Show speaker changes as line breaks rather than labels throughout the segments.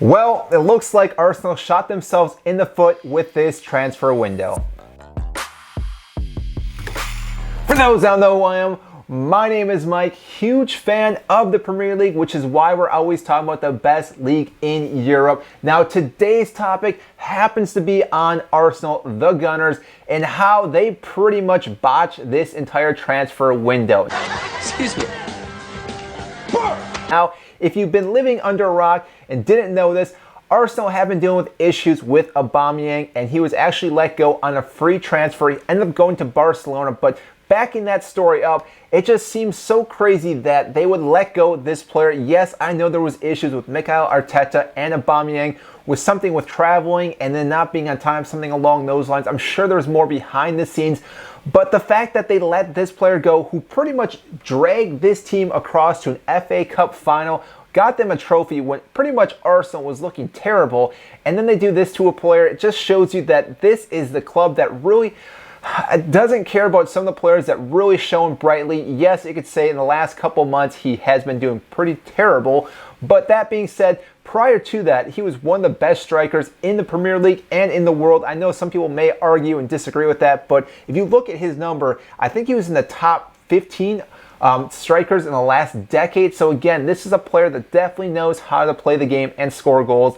Well, it looks like Arsenal shot themselves in the foot with this transfer window. For those that don't know who I am, my name is Mike, huge fan of the Premier League, which is why we're always talking about the best league in Europe. Now, today's topic happens to be on Arsenal, the Gunners, and how they pretty much botched this entire transfer window.
Excuse me.
Now, if you've been living under a rock and didn't know this, Arsenal have been dealing with issues with Aubameyang, and he was actually let go on a free transfer. He ended up going to Barcelona, but backing that story up, it just seems so crazy that they would let go this player. Yes, I know there was issues with Mikel Arteta and Aubameyang with something with traveling and then not being on time, something along those lines. I'm sure there's more behind the scenes, but the fact that they let this player go who pretty much dragged this team across to an FA Cup final, got them a trophy when pretty much Arsenal was looking terrible, and then they do this to a player, it just shows you that this is the club that really doesn't care about some of the players that really shone brightly. Yes, you could say in the last couple months he has been doing pretty terrible, but that being said, prior to that, he was one of the best strikers in the Premier League and in the world. I know some people may argue and disagree with that, but if you look at his number, I think he was in the top 15 strikers in the last decade. So again, this is a player that definitely knows how to play the game and score goals,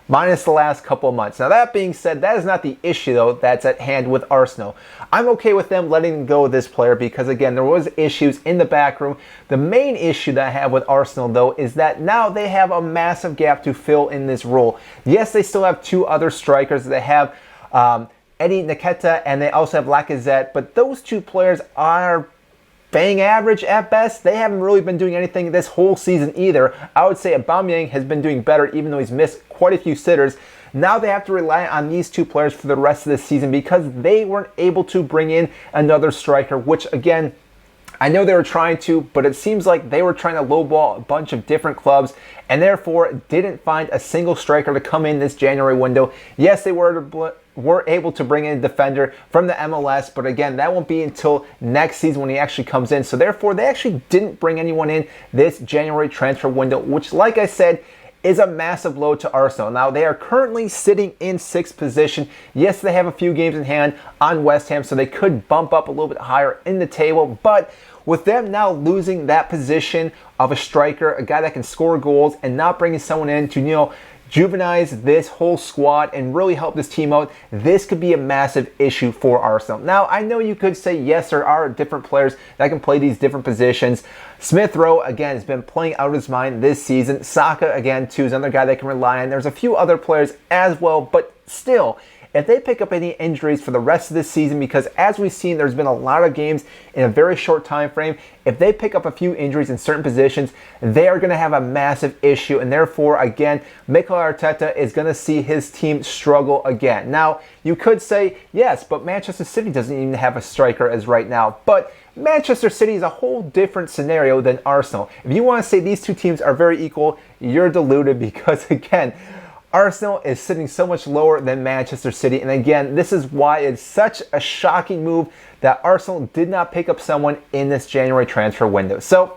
minus the last couple of months. Now that being said, that is not the issue though that's at hand with Arsenal. I'm okay with them letting go of this player because again, there was issues in the back room. The main issue that I have with Arsenal though is that now they have a massive gap to fill in this role. Yes, they still have two other strikers. They have Eddie Nketiah and they also have Lacazette, but those two players are bang average at best. They haven't really been doing anything this whole season either. I would say Aubameyang has been doing better even though he's missed quite a few sitters. Now they have to rely on these two players for the rest of the season because they weren't able to bring in another striker, which again, I know they were trying to, but it seems like they were trying to lowball a bunch of different clubs and therefore didn't find a single striker to come in this January window. Yes, they were able to bring in a defender from the MLS, but again, that won't be until next season when he actually comes in. So therefore, they actually didn't bring anyone in this January transfer window, which, like I said, is a massive blow to Arsenal. Now, they are currently sitting in 6th position. Yes, they have a few games in hand on West Ham, so they could bump up a little bit higher in the table, but with them now losing that position of a striker, a guy that can score goals, and not bringing someone in to, juvenize this whole squad and really help this team out, this could be a massive issue for Arsenal. Now, I know you could say, yes, there are different players that can play these different positions. Smith Rowe, again, has been playing out of his mind this season. Saka, again, too, is another guy they can rely on. There's a few other players as well, but still, if they pick up any injuries for the rest of this season, because as we've seen, there's been a lot of games in a very short time frame. If they pick up a few injuries in certain positions, they are going to have a massive issue. And therefore, again, Mikel Arteta is going to see his team struggle again. Now, you could say, yes, but Manchester City doesn't even have a striker as right now. But Manchester City is a whole different scenario than Arsenal. If you want to say these two teams are very equal, you're deluded because, again, Arsenal is sitting so much lower than Manchester City. And again, this is why it's such a shocking move that Arsenal did not pick up someone in this January transfer window. So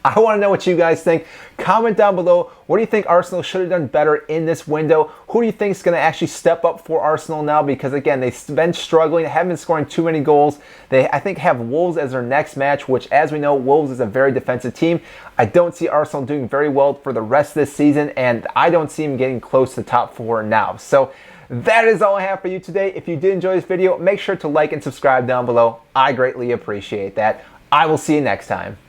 I want to know what you guys think. Comment down below. What do you think Arsenal should have done better in this window? Who do you think is going to actually step up for Arsenal now? Because again, they've been struggling, haven't been scoring too many goals. They, I think, have Wolves as their next match, which, as we know, Wolves is a very defensive team. I don't see Arsenal doing very well for the rest of this season, and I don't see them getting close to the top 4 now. So that is all I have for you today. If you did enjoy this video, make sure to like and subscribe down below. I greatly appreciate that. I will see you next time.